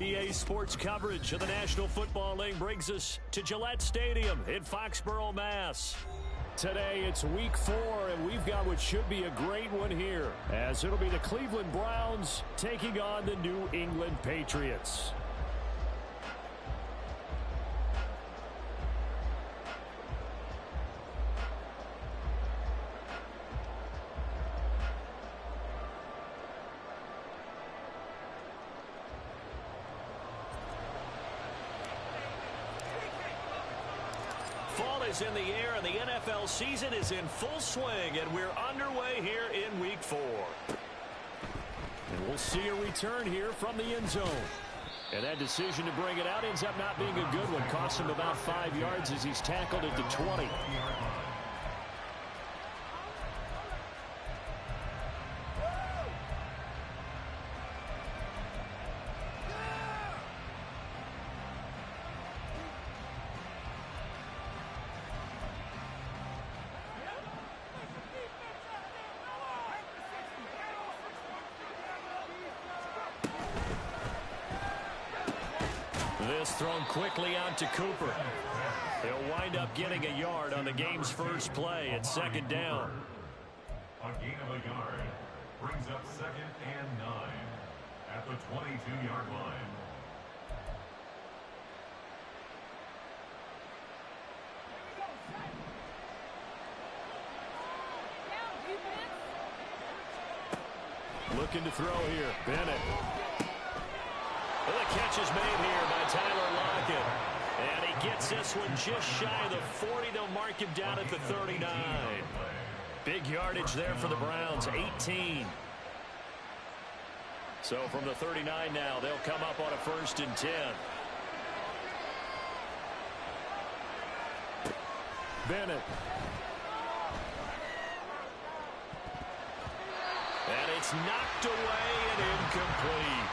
EA Sports coverage of the National Football League brings us to Gillette Stadium in Foxborough, Mass. Today it's week 4, and we've got what should be a great one here, as it'll be the Cleveland Browns taking on the New England Patriots. Fall is in the air, and the NFL season is in full swing, and we're underway here in Week 4. And we'll see a return here from the end zone. And that decision to bring it out ends up not being a good one. Cost him about 5 yards as he's tackled at the 20. This thrown quickly out to Cooper. He'll wind up getting a yard on the game's first play at second down. A gain of a yard brings up 2nd and 9 at the 22-yard line. Looking to throw here. Bennett. Well, the catch is made here by Tyler Lockett. And he gets this one just shy of the 40. They'll mark him down at the 39. Big yardage there for the Browns, 18. So from the 39 now, they'll come up on a 1st and 10. Bennett. And it's knocked away and incomplete.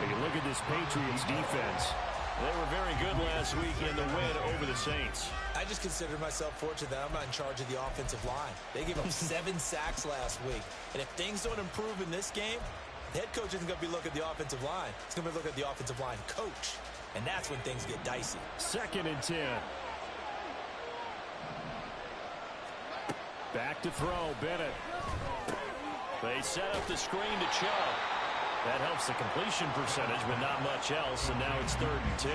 When you look at this Patriots defense, they were very good last week in the win over the Saints. I just consider myself fortunate that I'm not in charge of the offensive line. They gave up 7 sacks last week. And if things don't improve in this game, the head coach isn't going to be looking at the offensive line. He's going to be looking at the offensive line coach. And that's when things get dicey. 2nd and 10. Back to throw, Bennett. They set up the screen to Chubb. That helps the completion percentage, but not much else, and now it's 3rd and 10.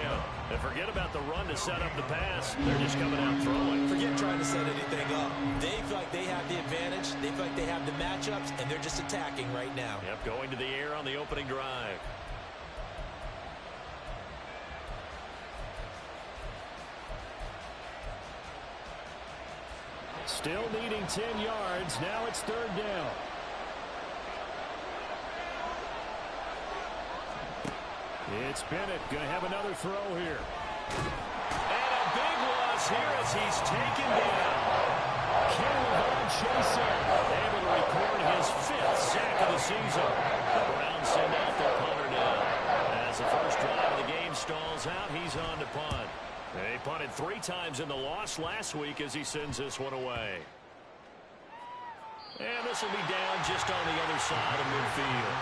And forget about the run to set up the pass. They're just coming out throwing. Forget trying to set anything up. They feel like they have the advantage. They feel like they have the matchups, and they're just attacking right now. Yep, going to the air on the opening drive. Still needing 10 yards. Now it's 3rd down. It's Bennett going to have another throw here. And a big loss here as he's taken down. Kevin Chaser able to record his 5th sack of the season. The Browns send out their punter now. As the first drive of the game stalls out, he's on to punt. They punted 3 times in the loss last week as he sends this one away. And this will be down just on the other side of midfield.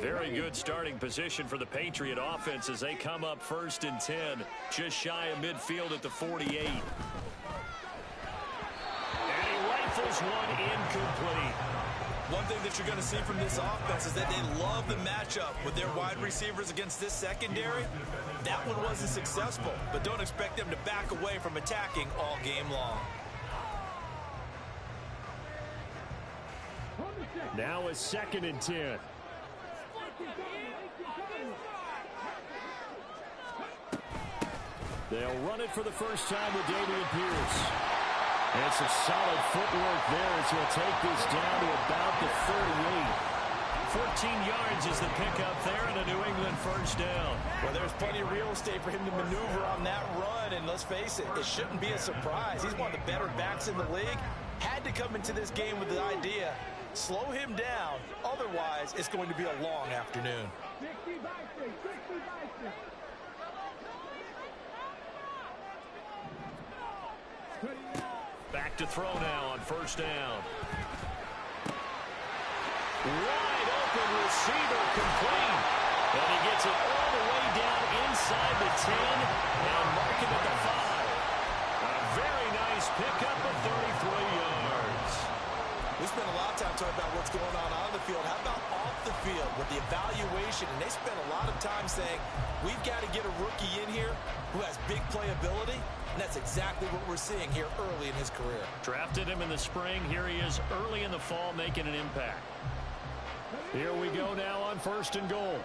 Very good starting position for the Patriot offense as they come up 1st and 10, just shy of midfield at the 48. And he rifles one incomplete. One thing that you're going to see from this offense is that they love the matchup with their wide receivers against this secondary. That one wasn't successful, but don't expect them to back away from attacking all game long. Now it's 2nd and 10. They'll run it for the first time with Dameon Pierce. And it's a solid footwork there as he'll take this down to about the 38. 14 yards is the pickup there, and a New England first down. Well, there's plenty of real estate for him to maneuver on that run, and let's face it, it shouldn't be a surprise. He's one of the better backs in the league. Had to come into this game with the idea, slow him down, otherwise it's going to be a long afternoon. Back to throw now on first down. Wide open receiver complete. And he gets it all the way down inside the 10 and mark him at the 5. A very nice pickup of 33 yards. We spent a lot of time talking about what's going on the field. How about off the field with the evaluation? And they spent a lot of time saying, we've got to get a rookie in here who has big playability. And that's exactly what we're seeing here early in his career. Drafted him in the spring. Here he is early in the fall making an impact. Here we go now on first and goal.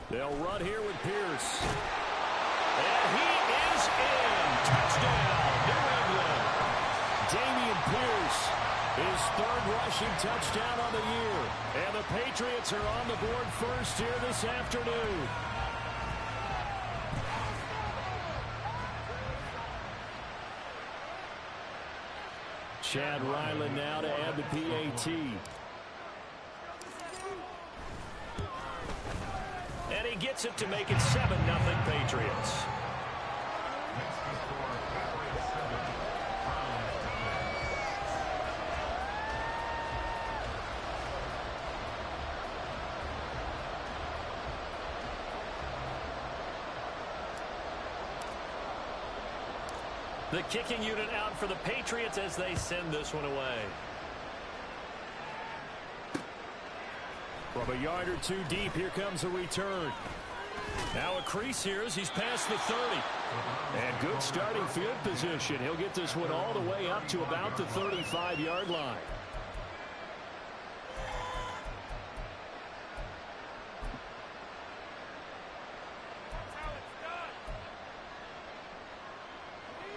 They'll run here with Pierce. And he is in. Touchdown, New England. Dameon Pierce, his third rushing touchdown on the year. And the Patriots are on the board first here this afternoon. Chad Ryland now to add the PAT. And he gets it to make it 7-0 Patriots. The kicking unit out for the Patriots as they send this one away. From a yard or two deep, here comes a return. Now a crease here as he's past the 30. And good starting field position. He'll get this one all the way up to about the 35-yard line.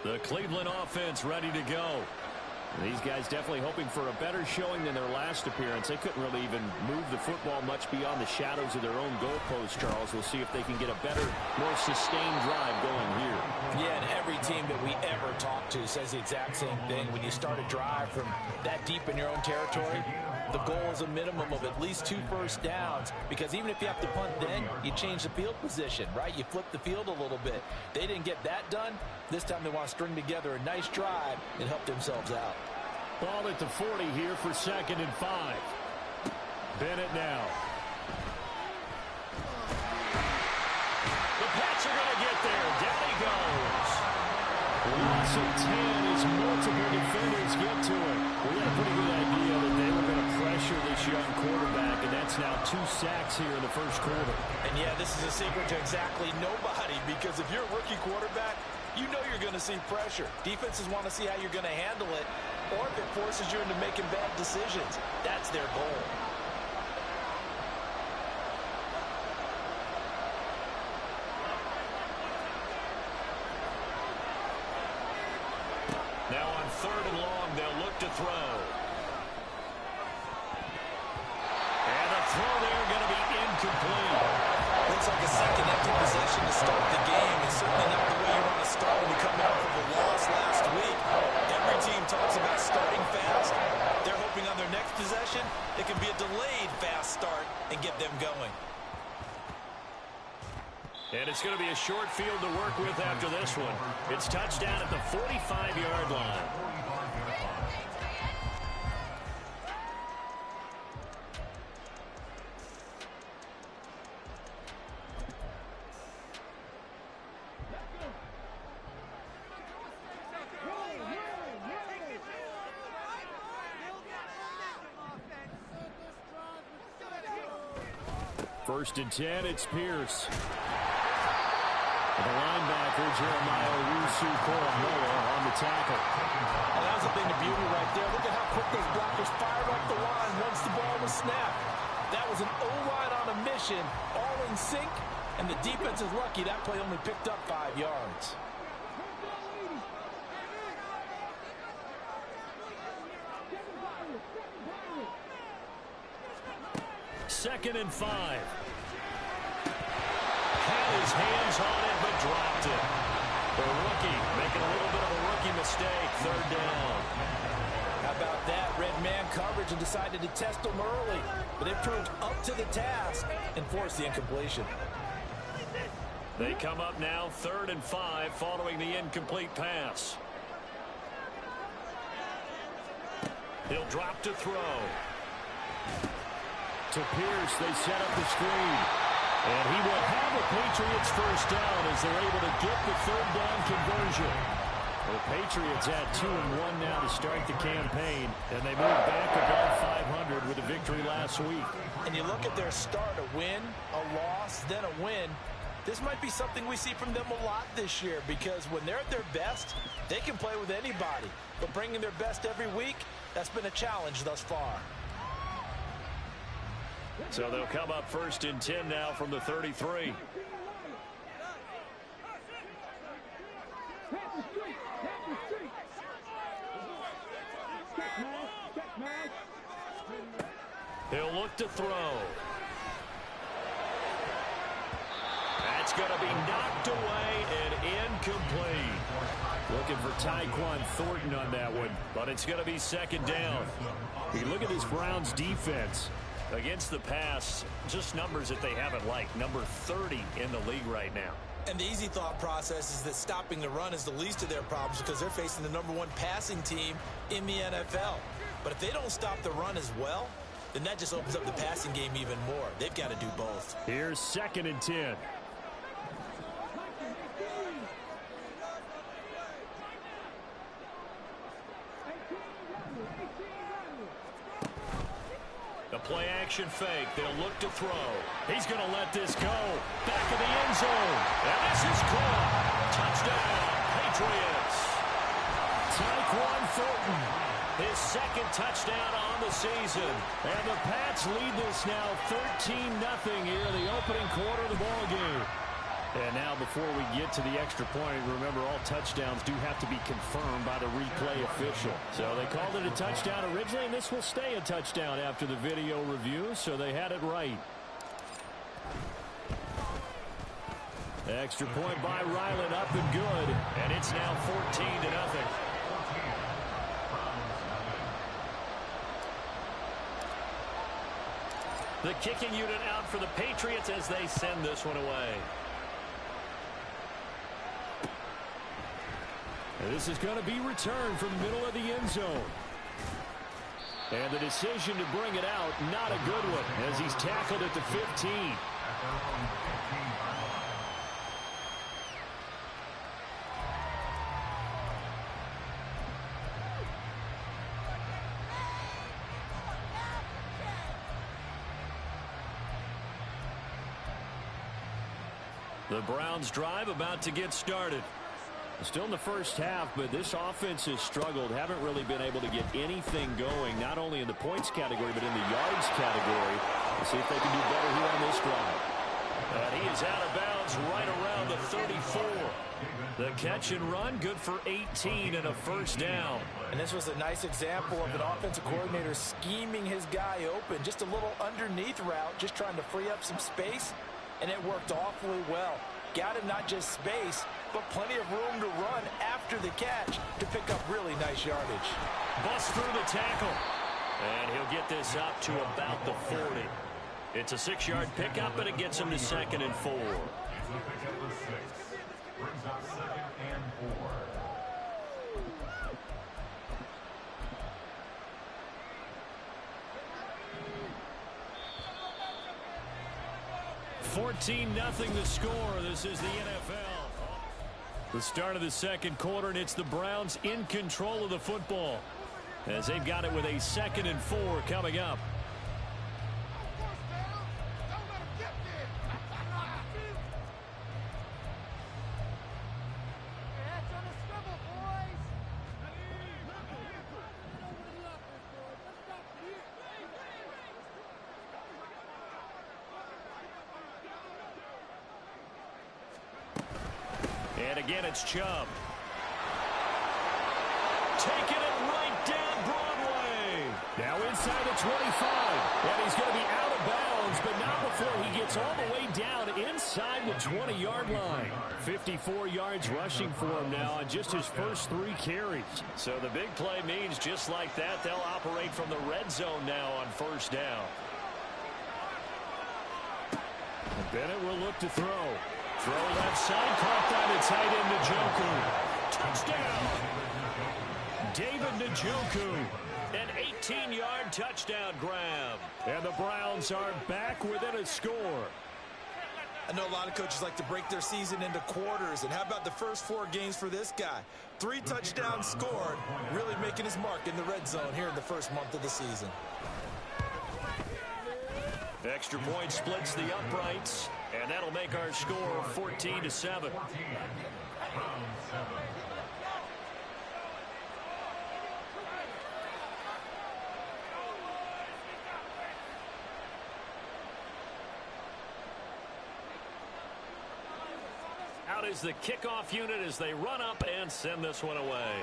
The Cleveland offense ready to go. These guys definitely hoping for a better showing than their last appearance. They couldn't really even move the football much beyond the shadows of their own goalpost, Charles. We'll see if they can get a better, more sustained drive going here. Yeah, and every team that we ever talk to says the exact same thing. When you start a drive from that deep in your own territory, the goal is a minimum of at least 2 first downs, because even if you have to punt then, you change the field position, right? You flip the field a little bit. They didn't get that done. This time they want to string together a nice drive and help themselves out. Ball at the 40 here for 2nd and 5. Bennett now. The Pats are going to get there. Down he goes. Loss of 10 as multiple defenders get to it. We had a pretty good idea that they were going to pressure this young quarterback, and that's now 2 sacks here in the first quarter. And yeah, this is a secret to exactly nobody, because if you're a rookie quarterback, you know you're going to see pressure. Defenses want to see how you're going to handle it, or if it forces you into making bad decisions. That's their goal. Now on 3rd and long, they'll look to throw. And the throw there going to be incomplete. Looks like a second empty possession to start the game. It's certainly not the way you want to start when you come out from a loss last week. Every team talks about starting fast. They're hoping on their next possession it can be a delayed fast start and get them going. And it's going to be a short field to work with after this one. It's touchdown at the 45-yard line. First and 10, it's Pierce. The linebacker, Jeremiah Owusu-Koramoah, on the tackle. And that was a thing of beauty right there. Look at how quick those blockers fired up the line once the ball was snapped. That was an O-line on a mission, all in sync, and the defense is lucky that play only picked up 5 yards. 2nd and 5. Had his hands on it, but dropped it. The rookie making a little bit of a rookie mistake. 3rd down. How about that? Red man coverage and decided to test them early. But it proved up to the task and forced the incompletion. They come up now 3rd and 5 following the incomplete pass. He'll drop to throw. To Pierce, they set up the screen. And he will have a Patriots 1st down as they're able to get the 3rd down conversion. The Patriots had 2-1 now to start the campaign, and they moved back above 500 with a victory last week. And you look at their start, a win, a loss, then a win. This might be something we see from them a lot this year because when they're at their best, they can play with anybody. But bringing their best every week, that's been a challenge thus far. So they'll come up 1st and 10 now from the 33. He'll look to throw. That's going to be knocked away and incomplete. Looking for Tyquan Thornton on that one, but it's going to be 2nd down. You look at this Browns defense against the pass, just numbers that they haven't liked. Number 30 in the league right now. And the easy thought process is that stopping the run is the least of their problems because they're facing the #1 passing team in the NFL. But if they don't stop the run as well, then that just opens up the passing game even more. They've got to do both. Here's 2nd and 10. The play action fake. They'll look to throw. He's going to let this go. Back of the end zone. And this is caught. Touchdown, Patriots. Tyquan Thornton, his 2nd touchdown on the season. And the Pats lead this now 13-0 here in the opening quarter of the ball game. And now before we get to the extra point, remember all touchdowns do have to be confirmed by the replay official. So they called it a touchdown originally, and this will stay a touchdown after the video review, so they had it right. Extra point by Ryland, up and good, and it's now 14-0. The kicking unit out for the Patriots as they send this one away. And this is going to be returned from the middle of the end zone. And the decision to bring it out, not a good one, as he's tackled at the 15. The Browns drive about to get started. Still in the first half, but this offense has struggled. Haven't really been able to get anything going, not only in the points category, but in the yards category. We'll see if they can do better here on this drive. And he is out of bounds right around the 34. The catch and run, good for 18 and a 1st down. And this was a nice example of an offensive coordinator scheming his guy open. Just a little underneath route, just trying to free up some space, and it worked awfully well. Got him not just space, but plenty of room to run after the catch to pick up really nice yardage. Bust through the tackle. And he'll get this up to about the 40. It's a 6-yard pickup, and it gets him to 2nd and 4. It's a pickup of 6. Brings up 2nd and 4. 14-0 the score. This is the NFL. The start of the 2nd quarter, and it's the Browns in control of the football as they've got it with a 2nd and 4 coming up. And again, it's Chubb. Taking it right down Broadway. Now inside the 25. And he's going to be out of bounds zones, but not before he gets all the way down inside the 20-yard line. 54 yards rushing for him now on just his first 3 carries. So the big play means just like that, they'll operate from the red zone now on first down. And Bennett will look to throw. Throw left side, caught by the tight end, Njoku. Touchdown. David Njoku. An 18-yard touchdown grab. And the Browns are back within a score. I know a lot of coaches like to break their season into quarters. And how about the first 4 games for this guy? 3 touchdowns scored, really making his mark in the red zone here in the first month of the season. Extra point splits the uprights, and that'll make our score 14-7. Out is the kickoff unit as they run up and send this one away.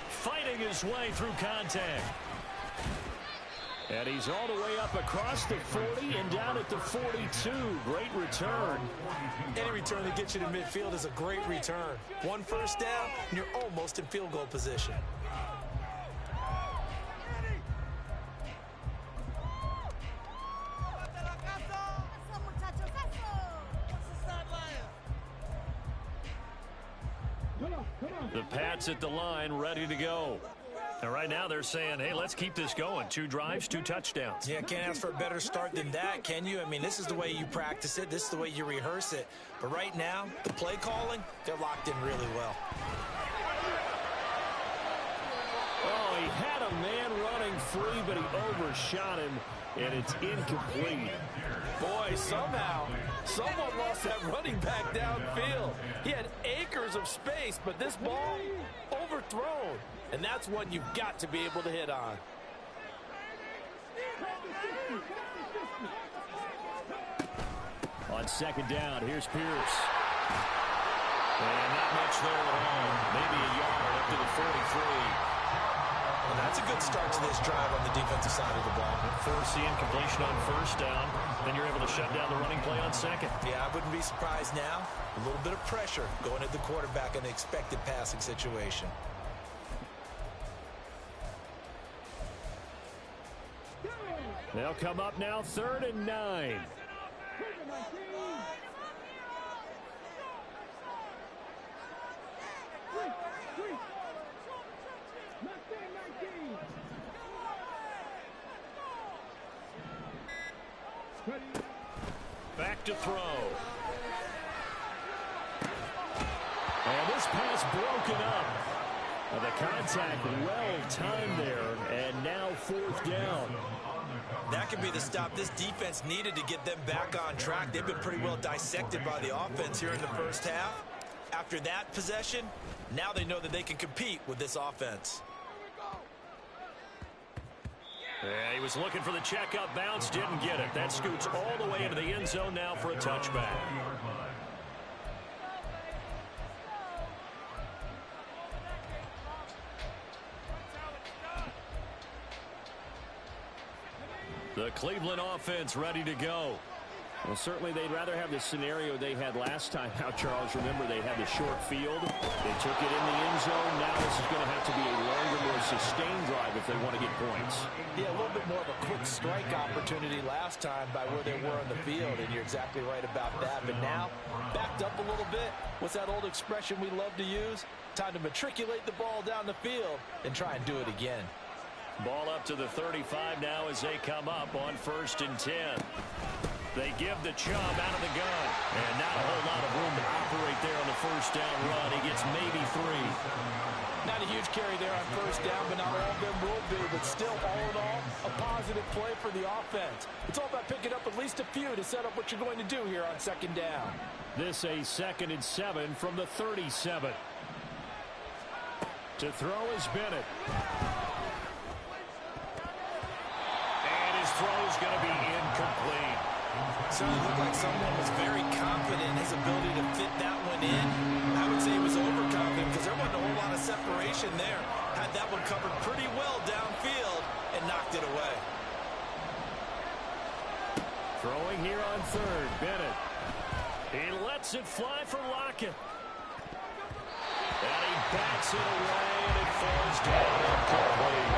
Fighting his way through contact. And he's all the way up across the 40 and down at the 42. Great return. Any return that gets you to midfield is a great return. 1 first down, and you're almost in field goal position. The Pats at the line, ready to go. And right now they're saying, hey, let's keep this going. 2 drives, 2 touchdowns. Yeah, can't ask for a better start than that, can you? I mean, this is the way you practice it. This is the way you rehearse it. But right now, the play calling, they're locked in really well. Oh, he had a man running free, but he overshot him, and it's incomplete. Boy, somehow, someone lost that running back downfield. He had acres of space, but this ball overthrown. And that's one you've got to be able to hit on. On second down, here's Pierce. And not much there at all. Maybe a yard up to the 43. And that's a good start to this drive on the defensive side of the ball. Force the incompletion on first down. Then you're able to shut down the running play on second. Yeah, I wouldn't be surprised now. A little bit of pressure going at the quarterback in the expected passing situation. They'll come up now, 3rd and 9. Back to throw. And this pass broken up. The contact well timed there, and now 4th down. That could be the stop this defense needed to get them back on track. They've been pretty well dissected by the offense here in the first half. After that possession, now they know that they can compete with this offense. Yeah, he was looking for the checkup bounce, didn't get it. That scoots all the way into the end zone now for a touchback. The Cleveland offense ready to go. Well, certainly they'd rather have the scenario they had last time out, Charles. Remember, they had the short field. They took it in the end zone. Now this is going to have to be a longer, more sustained drive if they want to get points. Yeah, a little bit more of a quick strike opportunity last time by where they were on the field, and you're exactly right about that. But now, backed up a little bit. What's that old expression we love to use? Time to matriculate the ball down the field and try and do it again. Ball up to the 35 now as they come up on 1st and 10. They give the Chubb out of the gun. And not a whole lot of room to operate there on the first down run. He gets maybe 3. Not a huge carry there on first down, but not all of them will be. But still, all in all, a positive play for the offense. It's all about picking up at least a few to set up what you're going to do here on second down. This a 2nd and 7 from the 37. To throw is Bennett. And his throw is going to be incomplete. Certainly looked like someone was very confident in his ability to fit that one in. I would say he was overconfident because there wasn't a whole lot of separation there. Had that one covered pretty well downfield and knocked it away. Throwing here on third, Bennett. He lets it fly for Lockett. And he backs it away, and it falls down incomplete.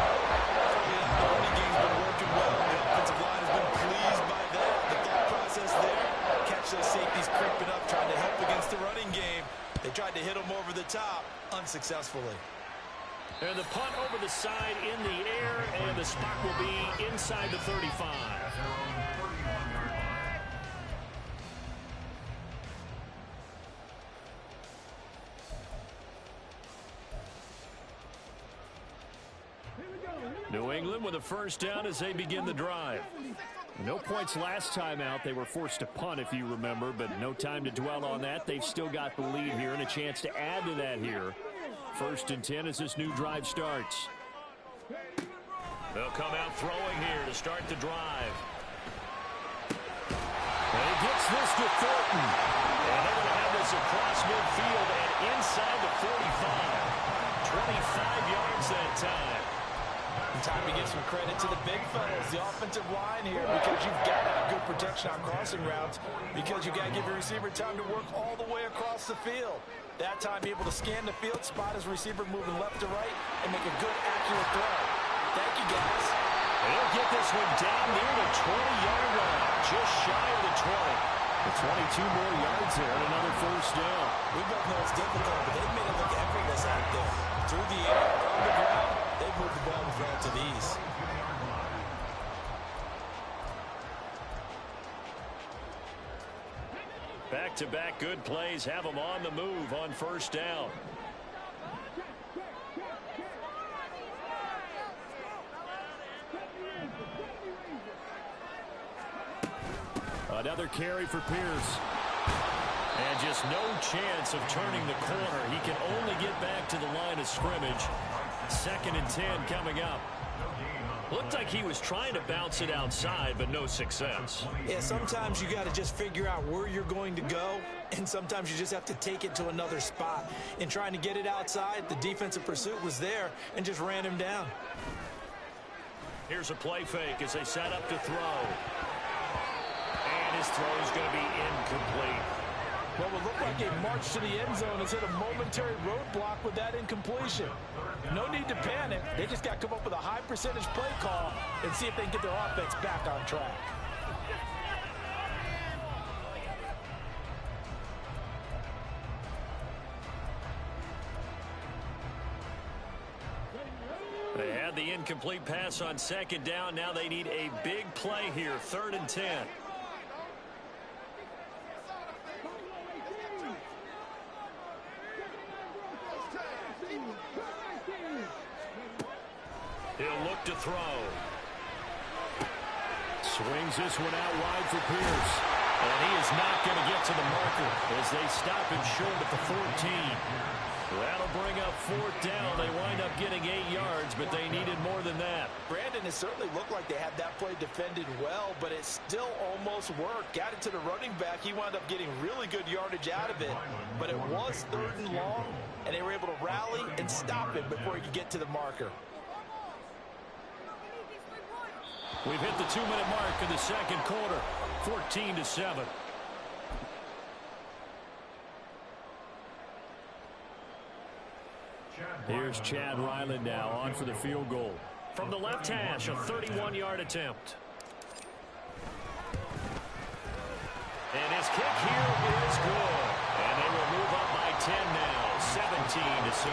The running game's been working well. The offensive line has been pleased by that. The thought process there, catch those safeties creeping up, trying to help against the running game. They tried to hit him over the top, unsuccessfully. And the punt over the side in the air, and the spot will be inside the 35. New England with a first down as they begin the drive. No points last time out. They were forced to punt, if you remember, but no time to dwell on that. They've still got the lead here and a chance to add to that here. 1st and 10 as this new drive starts. They'll come out throwing here to start the drive. And he gets this to Thornton. And they're going to have this across midfield and inside the 45. 25 yards that time. Time to give some credit to the big fellas, the offensive line here, because you've got to have good protection on crossing routes, because you've got to give your receiver time to work all the way across the field. That time, be able to scan the field, spot his receiver moving left to right, and make a good, accurate throw. Thank you, guys. They'll get this one down near the 20-yard line, just shy of the 20. 22 more yards there and another first down. We both know it's difficult, but they've made it look effortless out there. Through the air, on the ground, they've moved the ball with relative ease. Back-to-back good plays have them on the move on first down. Another carry for Pierce. And just no chance of turning the corner. He can only get back to the line of scrimmage. 2nd and 10 coming up. Looked like he was trying to bounce it outside, but no success. Yeah, sometimes you got to just figure out where you're going to go, and sometimes you just have to take it to another spot. In trying to get it outside, the defensive pursuit was there and just ran him down. Here's a play fake as they set up to throw. And his throw is going to be incomplete. What would look like a march to the end zone has hit a momentary roadblock with that incompletion. No need to panic. They just got to come up with a high percentage play call and see if they can get their offense back on track. They had the incomplete pass on 2nd down. Now they need a big play here. 3rd and 10. He'll look to throw. Swings this one out wide for Pierce. And he is not going to get to the marker as they stop him short at the 14. That'll bring up 4th down. They wind up getting 8 yards, but they needed more than that. Brandon, it certainly looked like they had that play defended well, but it still almost worked. Got it to the running back. He wound up getting really good yardage out of it, but it was 3rd and long, and they were able to rally and stop it before he could get to the marker. We've hit the 2-minute mark in the 2nd quarter, 14-7. Here's Chad Ryland now on for the field goal. From the left hash, a 31-yard attempt. And his kick here is good. And they will move up by 10 now, 17-7.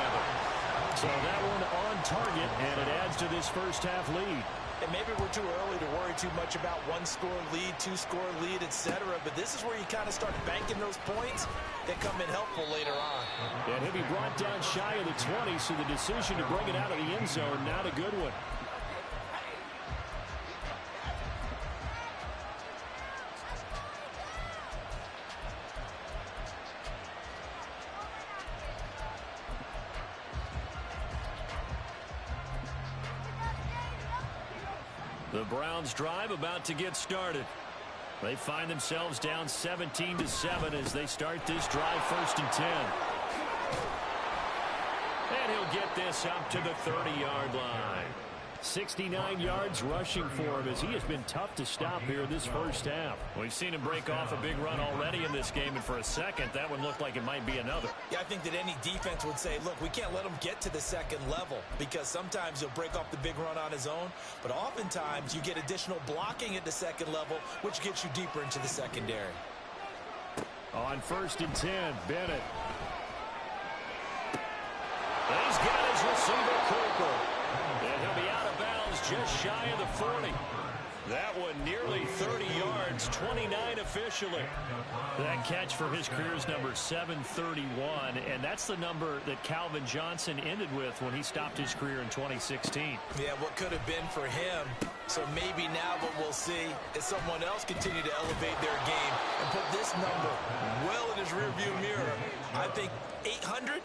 So that one on target, and it adds to this first half lead. And maybe we're too early to worry too much about 1-score lead, 2-score lead, etc. But this is where you kind of start banking those points that come in helpful later on. And he'll be brought down shy of the 20, so the decision to bring it out of the end zone, not a good one. The Browns drive about to get started. They find themselves down 17-7 as they start this drive 1st and 10. And he'll get this up to the 30-yard line. 69 yards rushing for him as he has been tough to stop here this first half. We've seen him break off a big run already in this game, and for a second, that one looked like it might be another. Yeah, I think that any defense would say, look, we can't let him get to the second level because sometimes he'll break off the big run on his own, but oftentimes you get additional blocking at the second level, which gets you deeper into the secondary. On 1st and 10, Bennett. He's got his receiver, Cooper. And he'll be out of bounds just shy of the 40. That one nearly 30 yards, 29 officially. That catch for his career's number 731, and that's the number that Calvin Johnson ended with when he stopped his career in 2016. Yeah, what could have been for him. So maybe now what we'll see is someone else continue to elevate their game and put this number well in his rearview mirror. I think 800,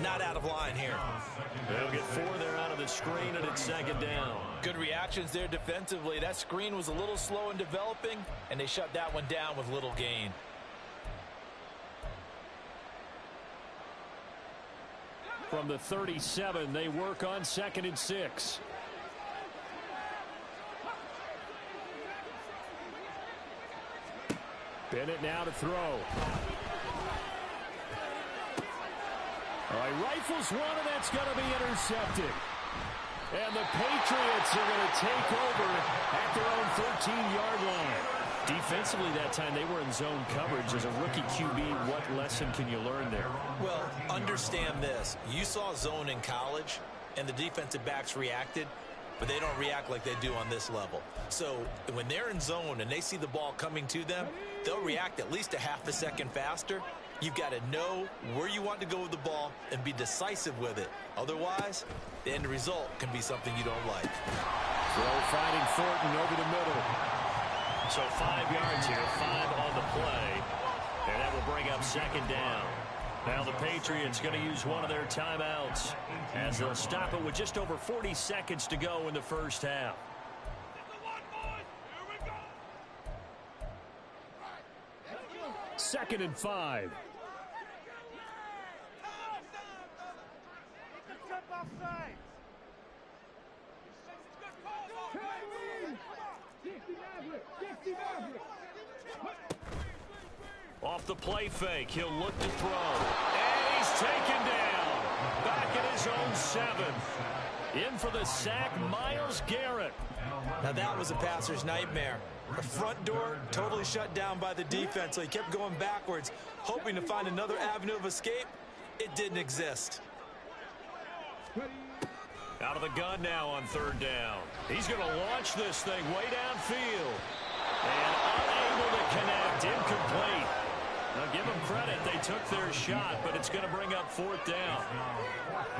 not out of line here. They'll get 4 there out of the screen, and it's 2nd down. Good reactions there defensively. That screen was a little slow in developing, and they shut that one down with little gain. From the 37, they work on 2nd and 6. Bennett now to throw. All right, rifles one, and that's going to be intercepted. And the Patriots are going to take over at their own 13-yard line. Defensively that time, they were in zone coverage. As a rookie QB, what lesson can you learn there? Well, understand this. You saw zone in college, and the defensive backs reacted, but they don't react like they do on this level. So when they're in zone and they see the ball coming to them, they'll react at least a half a second faster. You've got to know where you want to go with the ball and be decisive with it. Otherwise, the end result can be something you don't like. Throw finding Thornton over the middle. So 5 yards here, 5 on the play. And that will bring up 2nd down. Now the Patriots going to use one of their timeouts as they'll stop it with just over 40 seconds to go in the first half. Second and 5. Off the play fake, he'll look to throw. And he's taken down. Back at his own 7th. In for the sack, Myles Garrett. Now that was a passer's nightmare. The front door totally shut down by the defense, so he kept going backwards, hoping to find another avenue of escape. It didn't exist. Out of the gun now on 3rd down. He's going to launch this thing way downfield. And unable to connect, incomplete. Now give them credit, they took their shot, but it's going to bring up 4th down.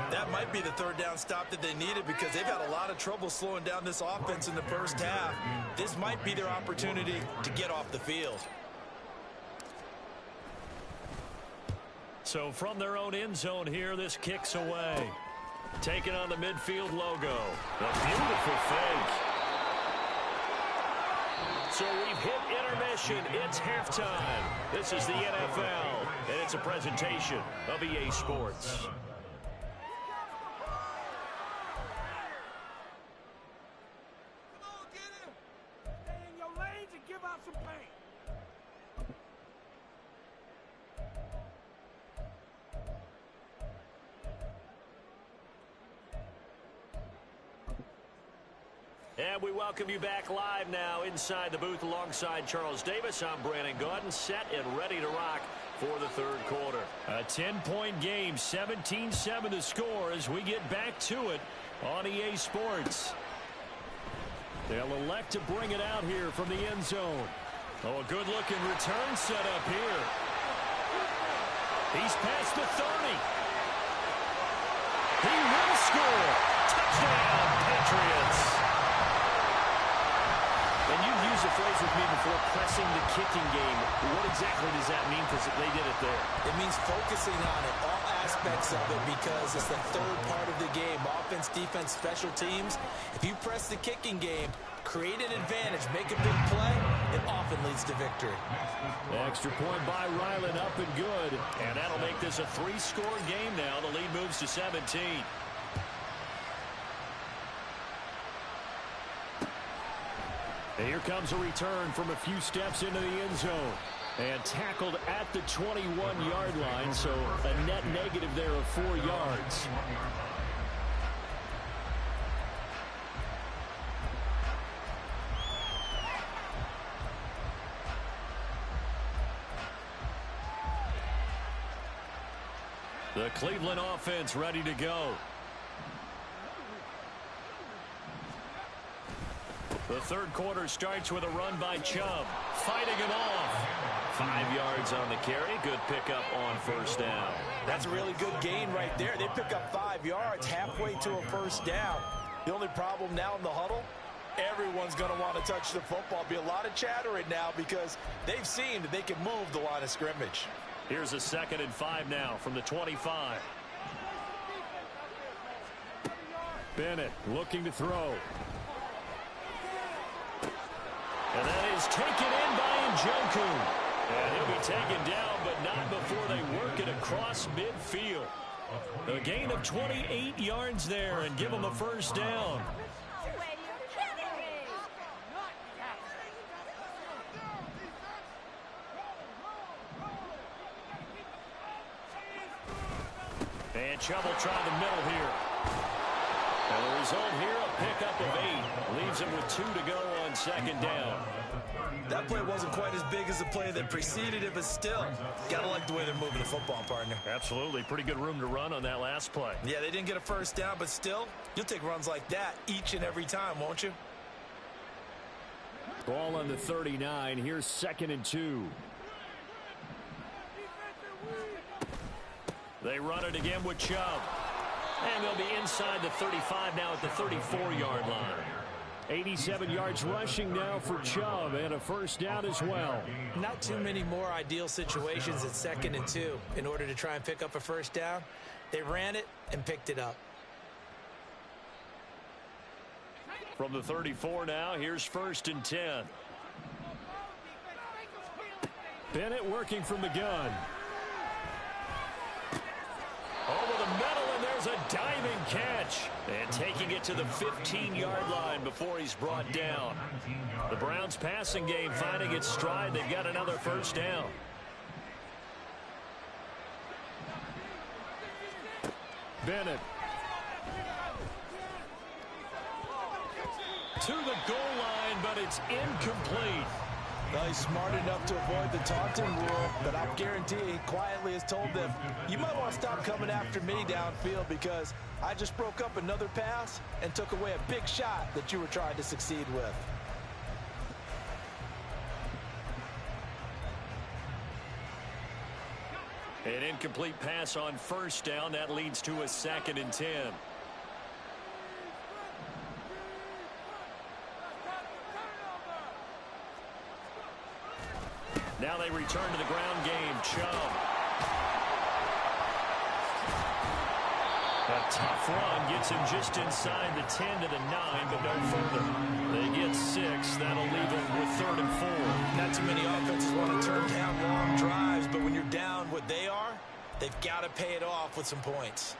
That might be the 3rd down stop that they needed because they've had a lot of trouble slowing down this offense in the first half. This might be their opportunity to get off the field. So from their own end zone here, this kicks away. Taking on the midfield logo. A beautiful fake. So we've hit intermission. It's halftime. This is the NFL, and it's a presentation of EA Sports. And we welcome you back live now inside the booth alongside Charles Davis. I'm Brandon Gaudin, set and ready to rock for the 3rd quarter. A 10-point game, 17-7 the score as we get back to it on EA Sports. They'll elect to bring it out here from the end zone. Oh, a good-looking return set up here. He's past the 30. He will score. Touchdown, Patriots. And you've used the phrase with me before, pressing the kicking game. What exactly does that mean? Because they did it there. It means focusing on it, all aspects of it, because it's the 3rd part of the game. Offense, defense, special teams. If you press the kicking game, create an advantage, make a big play, it often leads to victory. Extra point by Ryland, up and good. And that'll make this a 3-score game now. The lead moves to 17. And here comes a return from a few steps into the end zone. And tackled at the 21-yard line, so a net negative there of 4 yards. The Cleveland offense ready to go. The third quarter starts with a run by Chubb, fighting it off. 5 yards on the carry. Good pickup on first down. That's a really good gain right there. They pick up 5 yards halfway to a first down. The only problem now in the huddle, everyone's going to want to touch the football. Be a lot of chattering now because they've seen that they can move the line of scrimmage. Here's a 2nd and 5 now from the 25. Bennett looking to throw. And that is taken in by Njoku. And he'll be taken down, but not before they work it across midfield. A gain of 28 yards there and give them a first down. And Chubb will try the middle here. And the result here, a pickup of 8. Leaves him with 2 to go on 2nd down. That play wasn't quite as big as the play that preceded it, but still, gotta like the way they're moving the football, partner. Absolutely. Pretty good room to run on that last play. Yeah, they didn't get a first down, but still, you'll take runs like that each and every time, won't you? Ball on the 39. Here's 2nd and 2. They run it again with Chubb. And they'll be inside the 35 now at the 34-yard line. 87 yards rushing now for Chubb, and a first down as well. Not too many more ideal situations at 2nd and 2 in order to try and pick up a first down. They ran it and picked it up. From the 34 now, here's 1st and 10. Bennett working from the gun. Over the middle, and there's a diving catch. And taking it to the 15-yard line before he's brought down. The Browns' passing game finding its stride. They've got another first down. Bennett. To the goal line, but it's incomplete. Well, he's smart enough to avoid the taunting rule, but I guarantee he quietly has told them, you might want to stop coming after me downfield because I just broke up another pass and took away a big shot that you were trying to succeed with. An incomplete pass on first down. That leads to a 2nd and 10. Now they return to the ground game. Chubb. A tough run gets him just inside the 10 to the 9, but no further. They get 6. That'll leave them with 3rd and 4. Not too many offenses want to turn down long drives, but when you're down what they are, they've got to pay it off with some points.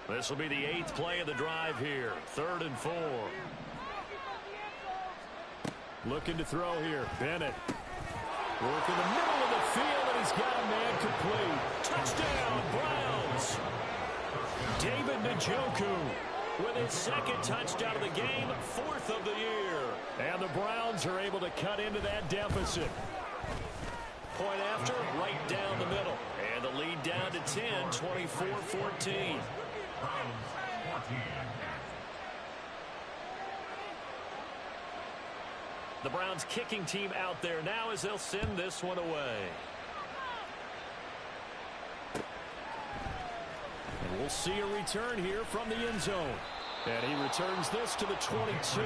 This will be the 8th play of the drive here. 3rd and 4. Looking to throw here. Bennett. Work in the middle of the field, and he's got a man complete. Touchdown, Browns. David Njoku with his 2nd touchdown of the game, 4th of the year. And the Browns are able to cut into that deficit. Point after, right down the middle. And the lead down to 10, 24-14. The Browns kicking team out there now as they'll send this one away. And we'll see a return here from the end zone. And he returns this to the 22.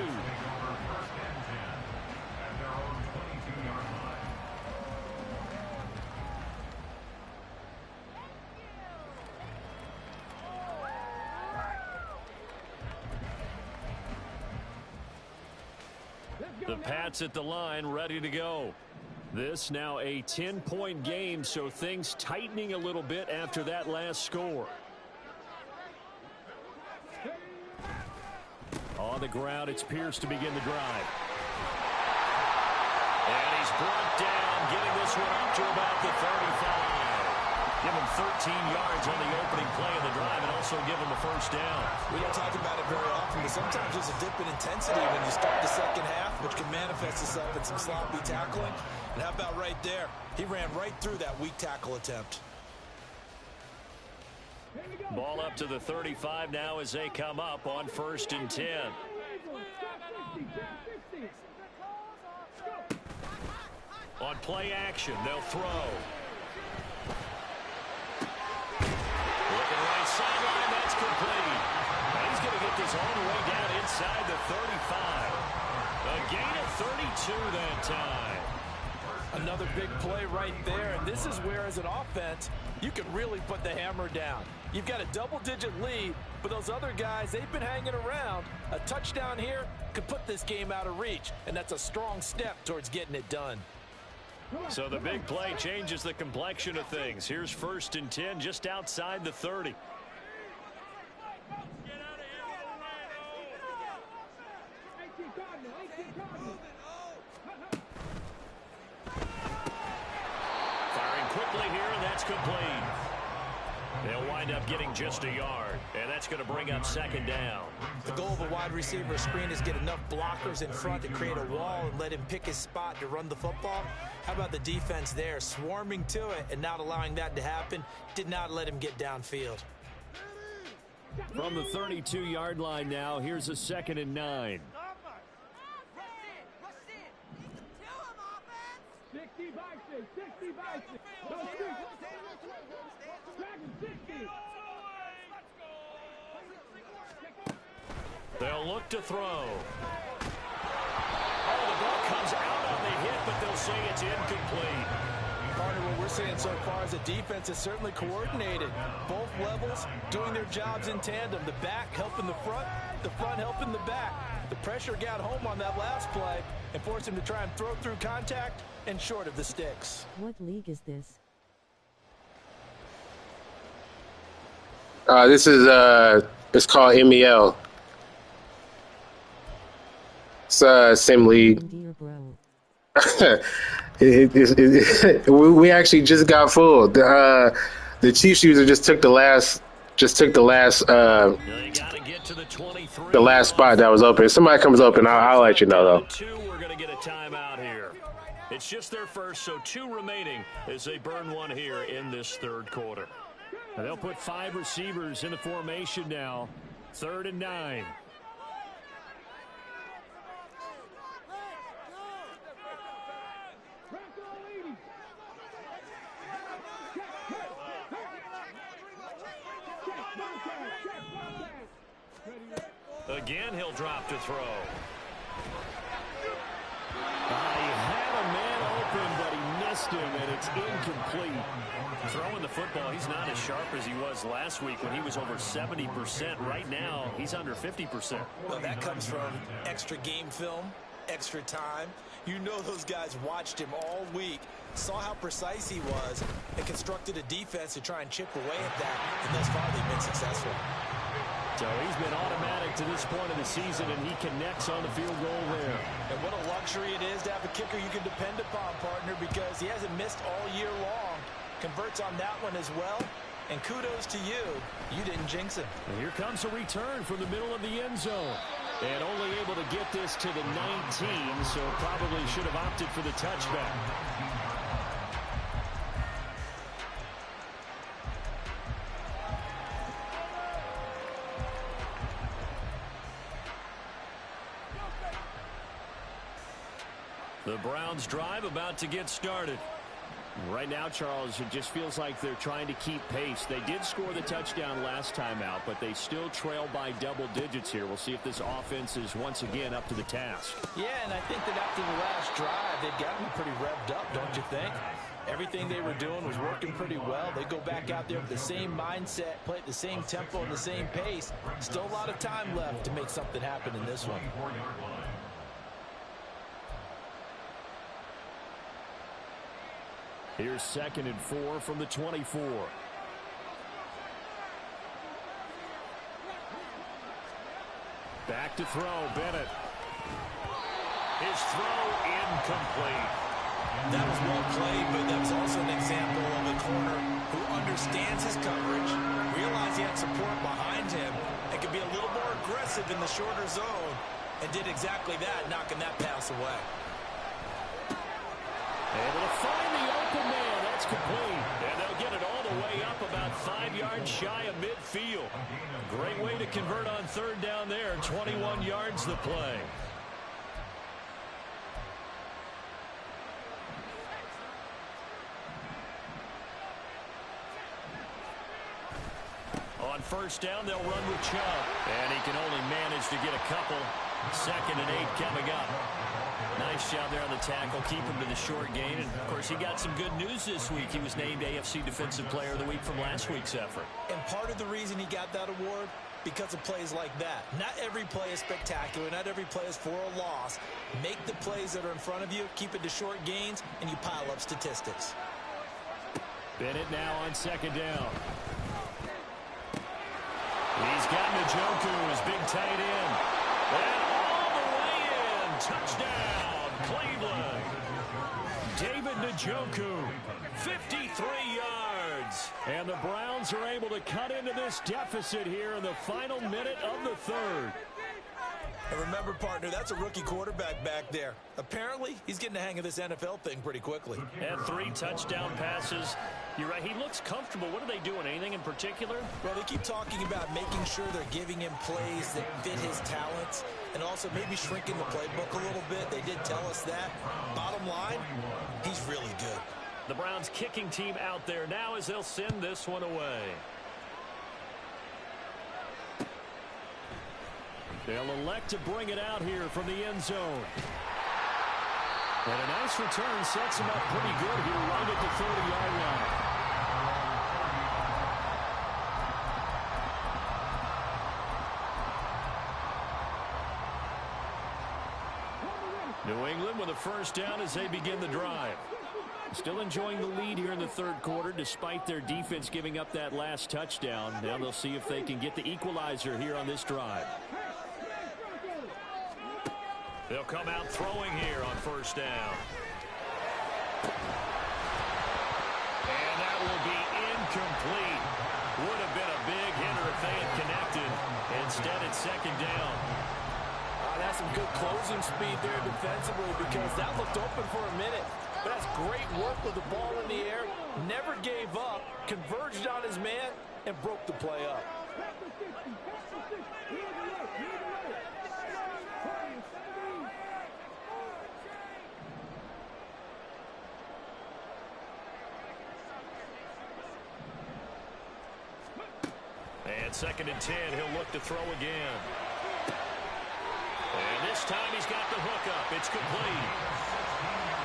The Pats at the line, ready to go. This now a 10-point game, so things tightening a little bit after that last score. On the ground, it's Pierce to begin the drive. And he's brought down, getting this one up to about the 35. Give him 13 yards on the opening play of the drive and also give him a first down. We don't talk about it very often, but sometimes there's a dip in intensity when you start the second half, which can manifest itself in some sloppy tackling. And how about right there? He ran right through that weak tackle attempt. Ball up to the 35 now as they come up on 1st and 10. On play action, they'll throw. Looking right sideline, that's complete. And he's going to get this all the way down inside the 35. A gain of 32 that time. Another big play right there, and this is where, as an offense, you can really put the hammer down. You've got a double-digit lead, but those other guys, they've been hanging around. A touchdown here could put this game out of reach, and that's a strong step towards getting it done. So the big play changes the complexion of things. Here's 1st and 10 just outside the 30. Firing quickly here, and that's complete. They'll wind up getting just a yard, and that's going to bring up 2nd down. The goal of a wide receiver screen is get enough blockers in front to create a wall and let him pick his spot to run the football. How about the defense there, swarming to it and not allowing that to happen? Did not let him get downfield. From the 32-yard line now, here's a 2nd and 9. They'll look to throw. Oh, the ball comes out on the hit, but they'll say it's incomplete. Partner, what we're seeing so far is the defense is certainly coordinated. Both levels doing their jobs in tandem. The back helping the front helping the back. The pressure got home on that last play and forced him to try and throw through contact and short of the sticks. What league is this? This is it's called MEL. It's same league. Dear bro. We actually just got full. The Chiefs user just took the last the last spot that was open. If somebody comes open, I'll let you know though. We're going to get a timeout here. It's just their first, so 2 remaining as they burn one here in this 3rd quarter. And they'll put 5 receivers in the formation now. 3rd and 9. Again, he'll drop to throw. He had a man open, but he missed him, and it's incomplete. Throwing the football, he's not as sharp as he was last week when he was over 70%. Right now, he's under 50%. Well, that comes from extra game film, extra time. You know those guys watched him all week, saw how precise he was, and constructed a defense to try and chip away at that, and thus far they've been successful. So he's been automatic to this point of the season, and he connects on the field goal there. And what a luxury it is to have a kicker you can depend upon, partner, because he hasn't missed all year long. Converts on that one as well. And kudos to you. You didn't jinx him. And here comes a return from the middle of the end zone. And only able to get this to the 19, so probably should have opted for the touchback. The Browns drive about to get started. Right now, Charles, it just feels like they're trying to keep pace. They did score the touchdown last time out, but they still trail by double digits here. We'll see if this offense is once again up to the task. Yeah, and I think that after the last drive, they've got to be pretty revved up, don't you think? Everything they were doing was working pretty well. They go back out there with the same mindset, play at the same tempo and the same pace. Still a lot of time left to make something happen in this one. Here's 2nd and 4 from the 24. Back to throw, Bennett. His throw incomplete. That was well played, but that was also an example of a corner who understands his coverage, realized he had support behind him, and could be a little more aggressive in the shorter zone, and did exactly that, knocking that pass away. Able to find the open man. That's complete. And they'll get it all the way up about 5 yards shy of midfield. Great way to convert on 3rd down there. 21 yards the play. On 1st down, they'll run with Chubb. And he can only manage to get a couple. 2nd and 8 coming up. Nice job there on the tackle. Keep him to the short gain. And, of course, he got some good news this week. He was named AFC Defensive Player of the Week from last week's effort. And part of the reason he got that award, because of plays like that. Not every play is spectacular. Not every play is for a loss. Make the plays that are in front of you, keep it to short gains, and you pile up statistics. Bennett now on 2nd down. He's got Njoku, his big tight end. And all the way in. Touchdown, Cleveland. David Njoku, 53 yards. And the Browns are able to cut into this deficit here in the final minute of the 3rd. And remember, partner, that's a rookie quarterback back there. Apparently, he's getting the hang of this NFL thing pretty quickly. And 3 touchdown passes. You're right, he looks comfortable. What are they doing? Anything in particular? Well, they keep talking about making sure they're giving him plays that fit his talents and also maybe shrinking the playbook a little bit. They did tell us that. Bottom line, he's really good. The Browns kicking team out there now as they'll send this one away. They'll elect to bring it out here from the end zone. And a nice return sets him up pretty good here right at the 30-yard line. New England with a 1st down as they begin the drive. Still enjoying the lead here in the 3rd quarter despite their defense giving up that last touchdown. Now they'll see if they can get the equalizer here on this drive. They'll come out throwing here on 1st down. And that will be incomplete. Would have been a big hitter if they had connected. Instead, it's 2nd down. That's some good closing speed there defensively because that looked open for a minute. But that's great work with the ball in the air. Never gave up, converged on his man, and broke the play up. And 2nd and 10, he'll look to throw again. And this time he's got the hook up. It's complete.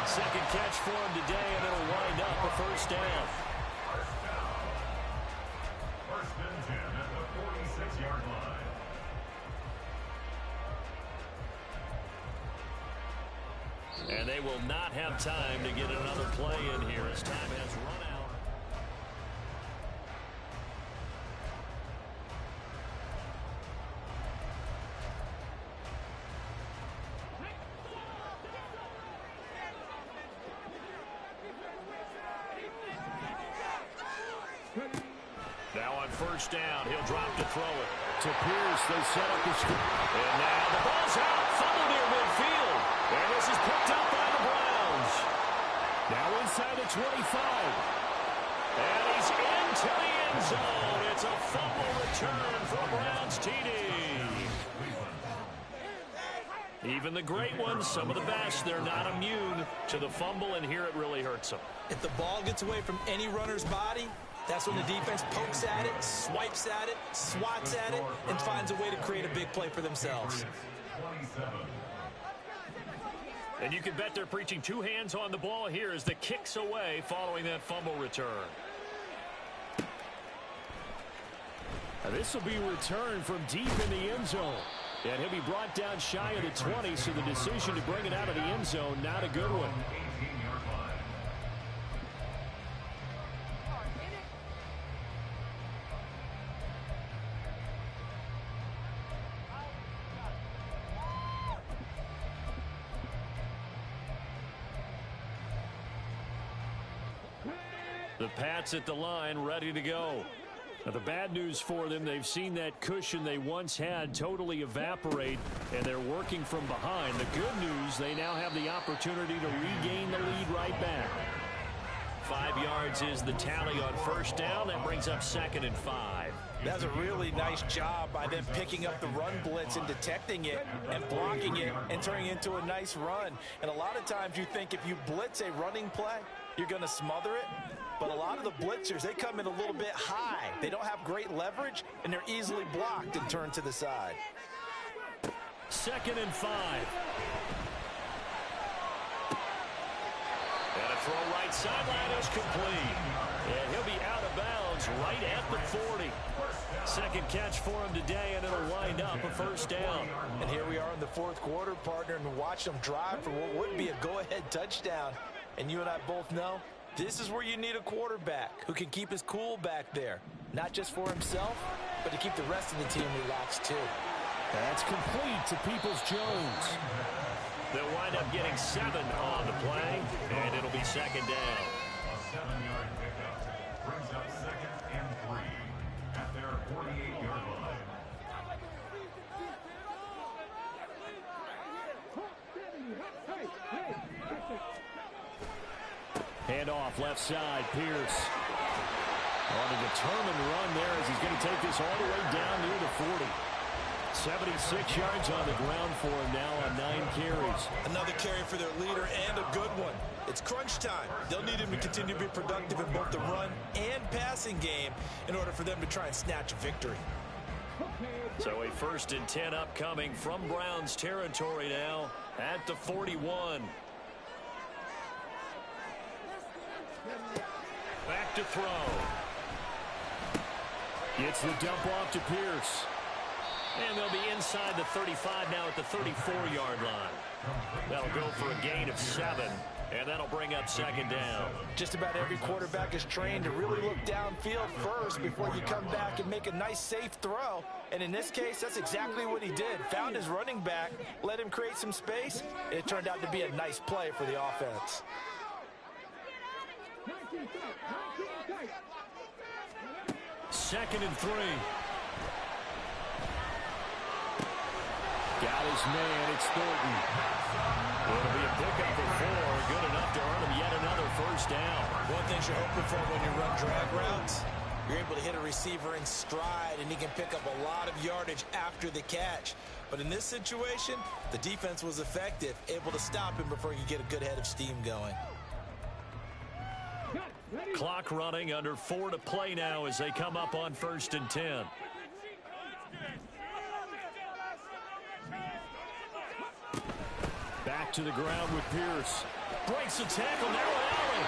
2nd catch for him today, and it'll wind up a 1st down. 1st and 10 at the 46-yard line. And they will not have time to get another play in here as time has run out. Now on 1st down, he'll drop to throw it. To Pierce, they set up the screen. And now the ball's out, fumbled near midfield. And this is picked up by the Browns. Now inside the 25. And he's into the end zone. It's a fumble return for Browns TD. Even the great ones, some of the best, they're not immune to the fumble, and here it really hurts them. If the ball gets away from any runner's body, that's when the defense pokes at it, swipes at it, swats at it, and finds a way to create a big play for themselves. And you can bet they're preaching 2 hands on the ball here as the kick's away following that fumble return. Now this will be returned from deep in the end zone. And he'll be brought down shy of the 20, so the decision to bring it out of the end zone, not a good one. The Pats at the line, ready to go. Now, the bad news for them, they've seen that cushion they once had totally evaporate, and they're working from behind. The good news, they now have the opportunity to regain the lead right back. 5 yards is the tally on first down. That brings up 2nd and 5. That's a really nice job by them picking up the run blitz and detecting it and blocking it and turning it into a nice run. And a lot of times you think if you blitz a running play, you're going to smother it. But a lot of the blitzers, they come in a little bit high. They don't have great leverage, and they're easily blocked and turned to the side. 2nd and 5. And a throw right sideline is complete. And he'll be out of bounds right at the 40. Second catch for him today, and it'll wind up a first down. And here we are in the 4th quarter, partner, and watch them drive for what would be a go-ahead touchdown. And you and I both know this is where you need a quarterback who can keep his cool back there, not just for himself, but to keep the rest of the team relaxed too. That's complete to Peoples-Jones. They'll wind up getting 7 on the play, and it'll be 2nd down. A 7-yard pickup brings up 2nd and 3 at their 48-yard line. Hand off left side, Pierce. On a determined run there as he's going to take this all the way down near the 40. 76 yards on the ground for him now on 9 carries. Another carry for their leader and a good one. It's crunch time. They'll need him to continue to be productive in both the run and passing game in order for them to try and snatch a victory. So a 1st and 10 upcoming from Browns territory now at the 41. Back to throw. Gets the dump off to Pierce. And they'll be inside the 35 now at the 34-yard line. That'll go for a gain of 7, and that'll bring up 2nd down. Just about every quarterback is trained to really look downfield first before you come back and make a nice, safe throw. And in this case, that's exactly what he did. Found his running back, let him create some space, and it turned out to be a nice play for the offense. 2nd and 3. Got his man. It's Thornton. It'll be a pickup of 4. Good enough to earn him yet another first down. One thing you're hoping for when you run drag routes, you're able to hit a receiver in stride, and he can pick up a lot of yardage after the catch. But in this situation, the defense was effective, able to stop him before he could get a good head of steam going. Clock running, under 4 to play now as they come up on 1st and 10. Back to the ground with Pierce. Breaks the tackle, narrow alley.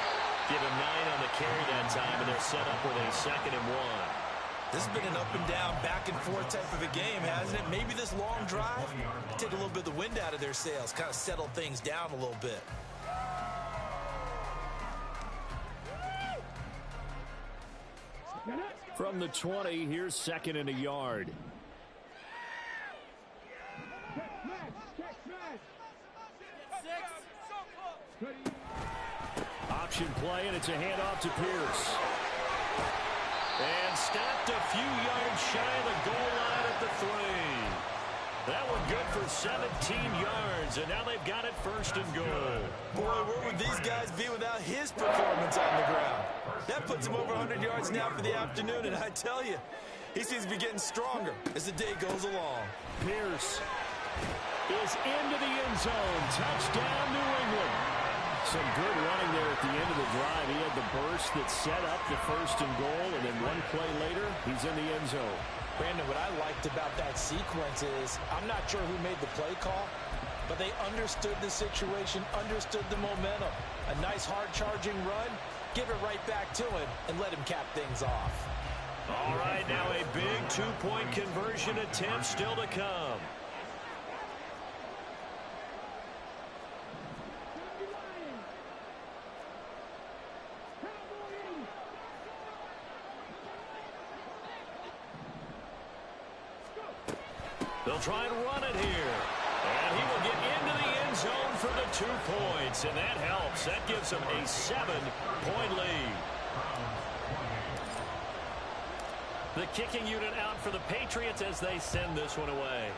Give him 9 on the carry that time, and they're set up with a 2nd and 1. This has been an up and down, back and forth type of a game, hasn't it? Maybe this long drive, take a little bit of the wind out of their sails, kind of settle things down a little bit. From the 20, here's 2nd and a yard. Option play, and it's a handoff to Pierce. And stopped a few yards shy of the goal line at the 3. That one good for 17 yards, and now they've got it 1st and goal. Boy, where would these guys be without his performance on the ground? That puts him over 100 yards now for the afternoon, and I tell you, he seems to be getting stronger as the day goes along. Pierce is into the end zone. Touchdown, New England. Some good running there at the end of the drive. He had the burst that set up the 1st and goal, and then one play later, he's in the end zone. Brandon, what I liked about that sequence is I'm not sure who made the play call, but they understood the situation, understood the momentum. A nice hard-charging run, give it right back to him, and let him cap things off. All right, now a big 2-point conversion attempt still to come. They'll try and run it here. And he will get into the end zone for the 2 points. And that helps. That gives them a 7-point lead. The kicking unit out for the Patriots as they send this one away.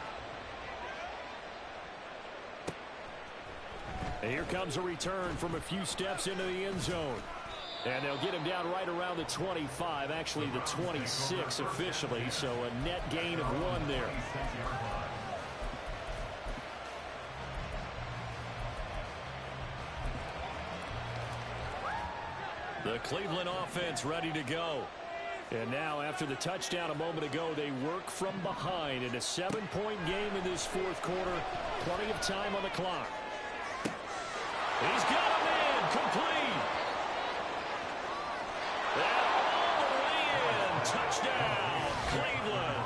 And here comes a return from a few steps into the end zone. And they'll get him down right around the 25, actually the 26 officially, so a net gain of 1 there. The Cleveland offense ready to go. And now, after the touchdown a moment ago, they work from behind in a 7-point game in this fourth quarter. Plenty of time on the clock. He's got a man complete. And all the way in. Touchdown, Cleveland.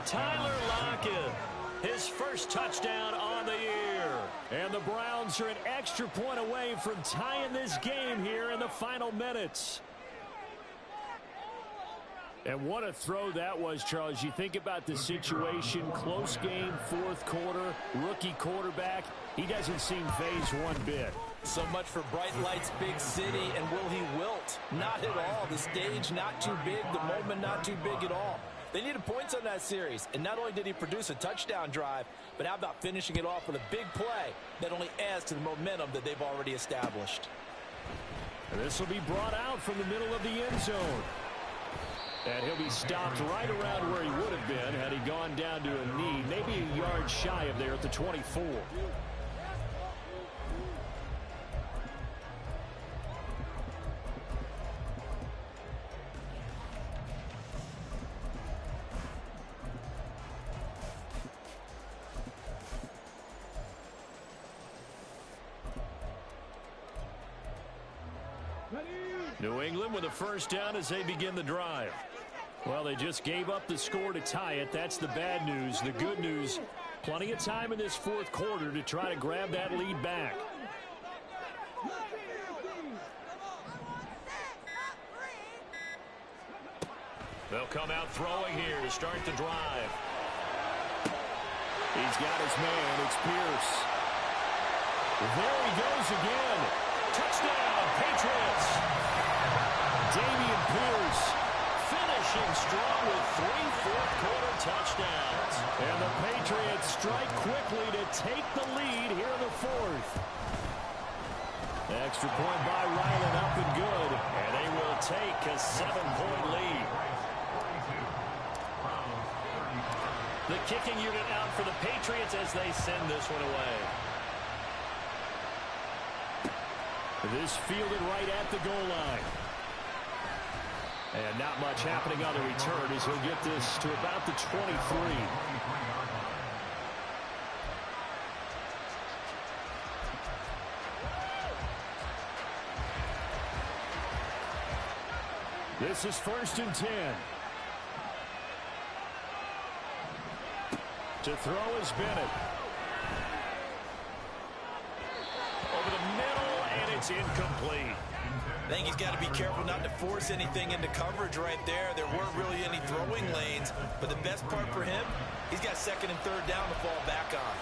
Tyler Lockett, his first touchdown on the year. And the Browns are an extra point away from tying this game here in the final minutes. And what a throw that was, Charles. You think about the situation, close game, fourth quarter, rookie quarterback. He doesn't seem phased one bit. So much for bright lights, big city, and will he wilt? Not at all. The stage not too big, the moment not too big at all. They needed points on that series, and not only did he produce a touchdown drive, but how about finishing it off with a big play that only adds to the momentum that they've already established. And this will be brought out from the middle of the end zone. And he'll be stopped right around where he would have been had he gone down to a knee, maybe a yard shy of there at the 24. New England with a first down as they begin the drive. Well, they just gave up the score to tie it. That's the bad news. The good news, plenty of time in this fourth quarter to try to grab that lead back. They'll come out throwing here to start the drive. He's got his man. It's Pierce. There he goes again. Touchdown, Patriots. Damian Pierce finishing strong with 3 fourth-quarter touchdowns. And the Patriots strike quickly to take the lead here in the fourth. Extra point by Ryland up and good. And they will take a 7-point lead. The kicking unit out for the Patriots as they send this one away. This fielded right at the goal line. And not much happening on the return as he'll get this to about the 23. This is 1st and 10. To throw is Bennett. Over the middle, and it's incomplete. I think he's got to be careful not to force anything into coverage right there. There weren't really any throwing lanes, but the best part for him, he's got 2nd and 3rd down to fall back on.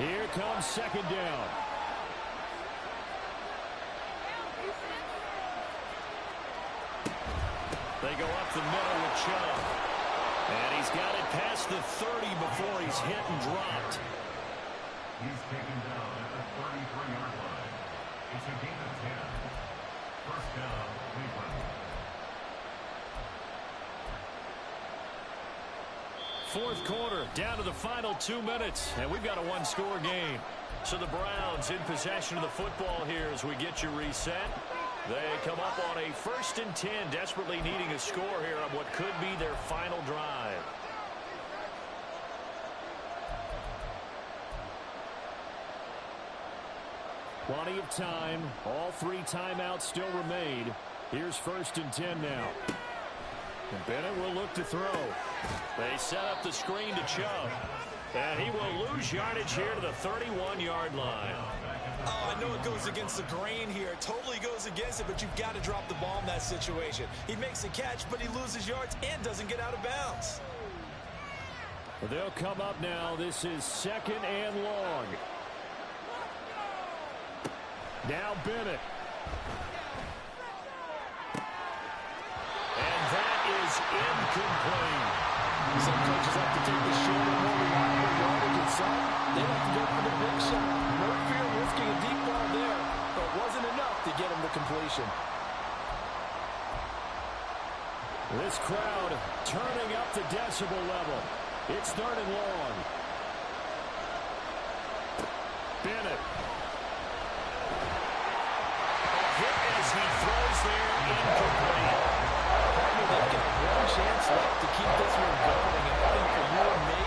Here comes 2nd down. They go up the middle with Chubb. And he's got it past the 30 before he's hit and dropped. He's taken down at the 33-yard line. It's a gain of 10. First down, Cleveland. Fourth quarter, down to the final 2 minutes, and we've got a one-score game. So the Browns in possession of the football here as we get you reset. They come up on a 1st and 10, desperately needing a score here on what could be their final drive. Plenty of time. All 3 timeouts still remain. Here's 1st and 10 now. And Bennett will look to throw. They set up the screen to Chubb. And he will lose yardage here to the 31-yard line. Oh, I know it goes against the grain here. It totally goes against it, but you've got to drop the ball in that situation. He makes a catch, but he loses yards and doesn't get out of bounds. They'll come up now. This is 2nd and long. Now Bennett. And that is incomplete. Some coaches like to take the shorter, more reliable yardage, and some, they like to go for the big shot. No fear of risking a deep ball there, but it wasn't enough to get him to completion. This crowd turning up the decibel level. It's third and long. Bennett. A hit as he throws there, incomplete. They've got one chance left to keep this one going, and I think for you and me,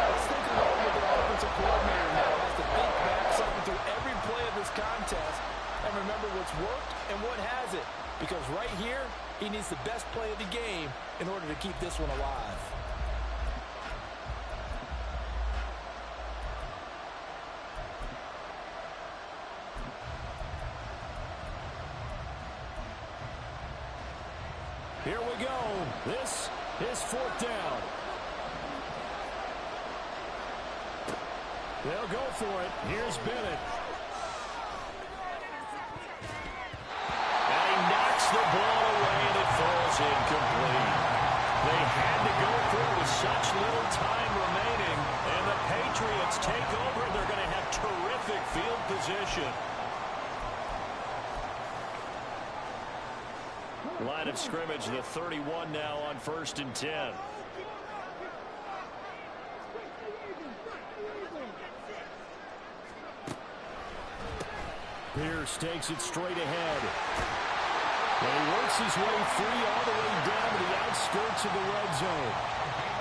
let's think along with the offensive coordinator now has to think back something through every play of this contest and remember what's worked and what hasn't. Because right here, he needs the best play of the game in order to keep this one alive. Here we go. This is fourth down. They'll go for it. Here's Bennett. And he knocks the ball away, and it falls incomplete. They had to go for it with such little time remaining. And the Patriots take over. They're going to have terrific field position. Line of scrimmage, the 31 now on 1st and 10. Pierce takes it straight ahead. And he works his way free all the way down to the outskirts of the red zone.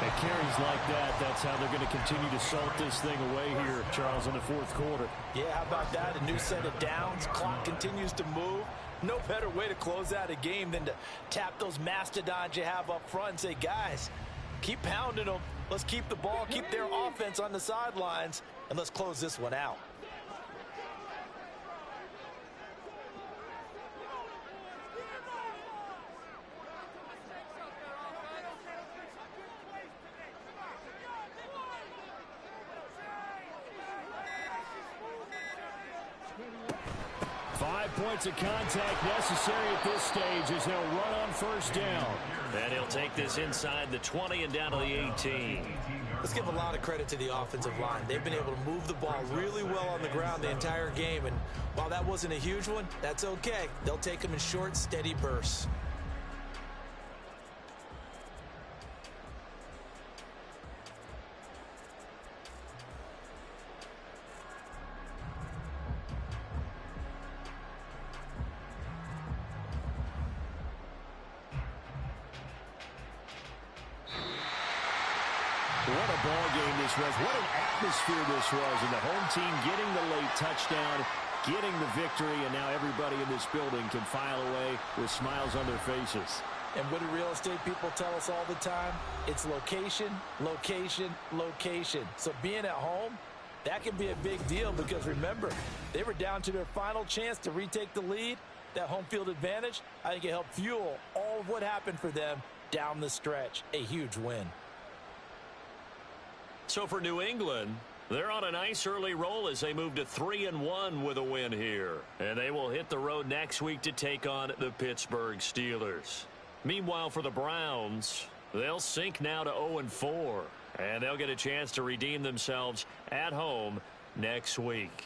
And carries like that, that's how they're going to continue to salt this thing away here, Charles, in the fourth quarter. Yeah, how about that? A new set of downs. Clock continues to move. No better way to close out a game than to tap those mastodons you have up front and say, guys, keep pounding them. Let's keep the ball, keep their offense on the sidelines, and let's close this one out. 5 points of contact necessary at this stage as they'll run on first down. And he'll take this inside the 20 and down to the 18. Let's give a lot of credit to the offensive line. They've been able to move the ball really well on the ground the entire game. And while that wasn't a huge one, that's okay. They'll take them in short, steady bursts. What a ball game this was. What an atmosphere this was. And the home team getting the late touchdown, getting the victory, and now everybody in this building can file away with smiles on their faces. And what do real estate people tell us all the time? It's location, location, location. So being at home, that can be a big deal because remember, they were down to their final chance to retake the lead. That home field advantage, I think it helped fuel all of what happened for them down the stretch. A huge win. So for New England, they're on a nice early roll as they move to 3-1 with a win here. And they will hit the road next week to take on the Pittsburgh Steelers. Meanwhile, for the Browns, they'll sink now to 0-4. And they'll get a chance to redeem themselves at home next week.